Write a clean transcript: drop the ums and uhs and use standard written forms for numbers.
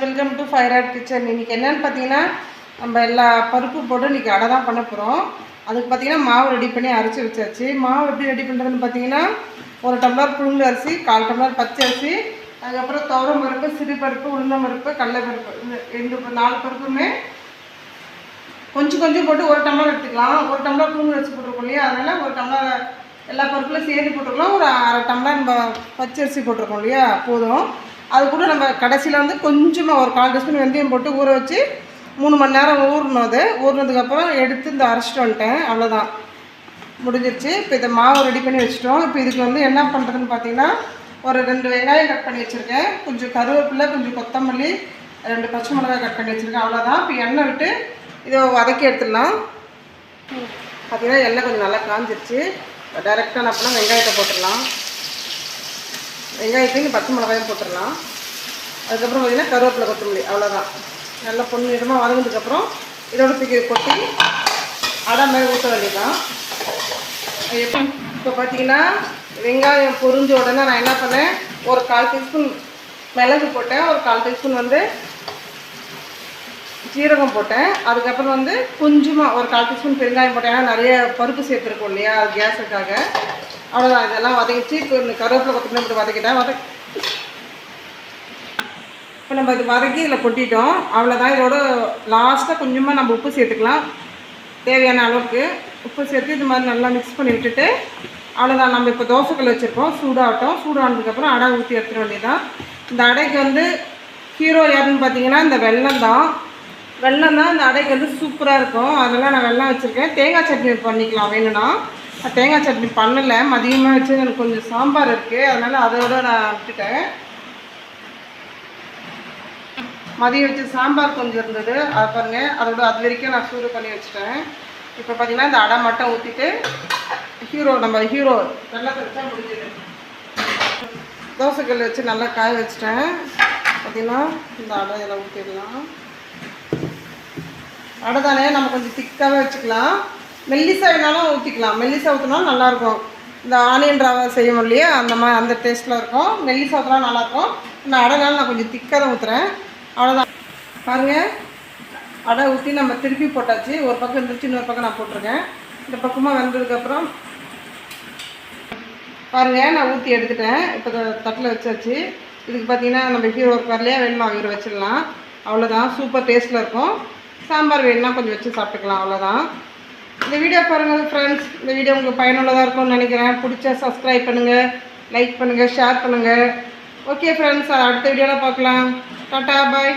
Welcome to fire art kitchen. இன்றைக்கி என்னென்னு பார்த்தீங்கன்னா, நம்ம எல்லா பருப்பு போட்டு இன்றைக்கி அடை தான் பண்ண போகிறோம். அதுக்கு பார்த்தீங்கன்னா மாவு ரெடி பண்ணி அரைச்சி வச்சாச்சு. மாவு எப்படி ரெடி பண்ணுறதுன்னு பார்த்தீங்கன்னா, 1 டம்ளர் புழுங்கல் அரிசி, 1/4 டம்ளர் பச்சை அரிசி, அதுக்கப்புறம் துவரம் பருப்பு, சிறுபருப்பு, உளுந்தம் பருப்பு, கடலைப்பருப்பு, இந்த 4 பருப்புமே கொஞ்சம் கொஞ்சம் போட்டு 1 டம்ளர் எடுத்துக்கலாம். 1 டம்ளர் புழுங்கல் அரிசி போட்டிருக்கோம் இல்லையா, அதனால் 1 டம்ளர் எல்லா பருப்புலையும் சேர்த்து போட்டுக்கலாம். ஒரு 1/2 டம்ளர் நம்ம பச்சை அரிசி போட்டிருக்கோம் இல்லையா, போதும். அது கூட நம்ம கடைசியில் வந்து கொஞ்சமாக ஒரு 1/4 டீஸ்பூன் வெந்தயம் போட்டு ஊற வச்சு 3 மணி நேரம் ஊறணும். அது ஊறினதுக்கப்புறம் எடுத்து இந்த அரைச்சிட்டு வந்துட்டேன். அவ்வளோதான், முடிஞ்சிருச்சு. இப்போ இதை மாவு ரெடி பண்ணி வச்சுட்டோம். இப்போ இதுக்கு வந்து என்ன பண்ணுறதுன்னு பார்த்தீங்கன்னா, ஒரு 2 வெங்காயம் கட் பண்ணி வச்சுருக்கேன், கொஞ்சம் கருவேப்பிலை, கொஞ்சம் கொத்தமல்லி, 2 பச்சை மிளகாய் கட் பண்ணி வச்சுருக்கேன். அவ்வளோதான். இப்போ எண்ணெய் விட்டு இதை வதக்கி எடுத்துடலாம். பார்த்தீங்கன்னா எண்ணெய் கொஞ்சம் நல்லா காஞ்சிருச்சு. டைரெக்டாக என்ன பண்ணால் வெங்காயத்தை போட்டுடலாம். வெங்காயத்தையும் பச்சை மிளகாயும் போட்டுடலாம். அதுக்கப்புறம் பார்த்திங்கன்னா கருவேப்பிலை, கொத்தமல்லி, அவ்வளோதான். நல்லா பொன்னிறமாக வதங்கினதுக்கப்புறம் இதோட தூக்கி கொட்டி அடை மாதிரி ஊற்ற வேண்டியதான். இப்போ பார்த்தீங்கன்னா வெங்காயம் பொரிஞ்ச உடனே நான் என்ன பண்ணேன், ஒரு 1/4 டீஸ்பூன் மிளகு போட்டேன், ஒரு 1/4 டீஸ்பூன் வந்து சீரகம் போட்டேன். அதுக்கப்புறம் வந்து கொஞ்சமாக ஒரு 1/4 டீஸ்பூன் பெருங்காயம் போட்டேன். ஏன்னா நிறைய பருப்பு சேர்த்துருக்கோம் இல்லையா, அது கேஸுக்காக. அவ்வளோதான். இதெல்லாம் வதக்கிச்சு. இப்போ இந்த கருவேப்பிலை, கொத்தமல்லி போட்டு வதக்கிட்டேன். இப்போ நம்ம இது வதக்கி இதில் கொட்டிட்டோம். அவ்வளோதான். இதோட லாஸ்ட்டாக கொஞ்சமாக நம்ம உப்பு சேர்த்துக்கலாம், தேவையான அளவுக்கு உப்பு சேர்த்து இது மாதிரி நல்லா மிக்ஸ் பண்ணி விட்டுட்டு அவ்வளோதான். நம்ம இப்போ தோசைக்கல் வச்சுருக்கோம், சூடாகட்டும். சூடானதுக்கப்புறம் அடை ஊற்றி எடுத்துட வேண்டியதான். இந்த அடைக்கு வந்து ஹீரோ யாருன்னு பார்த்தீங்கன்னா இந்த வெல்லம் தான். இந்த அடைக்கு வந்து சூப்பராக இருக்கும். அதெல்லாம் நான் வெல்லம் வச்சுருக்கேன். தேங்காய் சட்னி பண்ணிக்கலாம் வேணும்னா. தேங்காய் சட்னி பண்ணலை, மதியமாக வச்சு எனக்கு கொஞ்சம் சாம்பார் இருக்குது, அதனால் அதோட நான் விட்டுட்டேன். மதியம் வச்சு சாம்பார் கொஞ்சம் இருந்தது, அதை பாருங்கள். அதோட அது வரைக்கும் நான் சூடு பண்ணி வச்சுட்டேன். இப்போ பார்த்திங்கன்னா இந்த அடை மட்டும் ஊற்றிட்டு நம்ம ஹீரோ வெள்ளத்தை வச்சா முடிஞ்சுது. தோசைக்கல் வச்சு நல்லா காய வச்சுட்டேன். பார்த்திங்கன்னா இந்த அடை இதில் ஊற்றிடலாம். அடை தானே, நம்ம கொஞ்சம் திக்காகவே வச்சுக்கலாம். மெல்லிசா வேணாலும் ஊற்றிக்கலாம். மெல்லிசா ஊற்றினாலும் நல்லாயிருக்கும். இந்த ஆனியன் ரவை செய்யணும் இல்லையா, அந்த டேஸ்ட்டில் இருக்கும். மெல்லிசா ஊற்றினா நல்லாயிருக்கும். நான் அடைனாலும் நான் கொஞ்சம் திக்காக தான் ஊற்றுறேன். அவ்வளோதான். பாருங்கள், அடை ஊற்றி நம்ம திருப்பி போட்டாச்சு. ஒரு பக்கம் இருந்துச்சு, இன்னொரு பக்கம் நான் போட்டிருக்கேன். இந்த பக்கமாக வெந்ததுக்கப்புறம் பாருங்கள், நான் ஊற்றி எடுத்துட்டேன். இப்போ தட்டில் வச்சாச்சு. இதுக்கு பார்த்திங்கன்னா நம்ம ஹீரோ இருக்கார்லையா, வேணுமா ஹீரோ வச்சிடலாம். அவ்வளோதான். சூப்பர் டேஸ்ட்டில் இருக்கும். சாம்பார் வேணும்னா கொஞ்சம் வச்சு சாப்பிட்டுக்கலாம். அவ்வளோதான். இந்த வீடியோ பாருங்கள் ஃப்ரெண்ட்ஸ். இந்த வீடியோ உங்களுக்கு பயனுள்ளதாக இருக்கும்னு நினைக்கிறேன். பிடிச்சா சப்ஸ்கிரைப் பண்ணுங்கள், லைக் பண்ணுங்கள், ஷேர் பண்ணுங்கள். ஓகே ஃப்ரெண்ட்ஸ், அடுத்த வீடியோவில் பார்க்கலாம். டாட்டா, பாய்.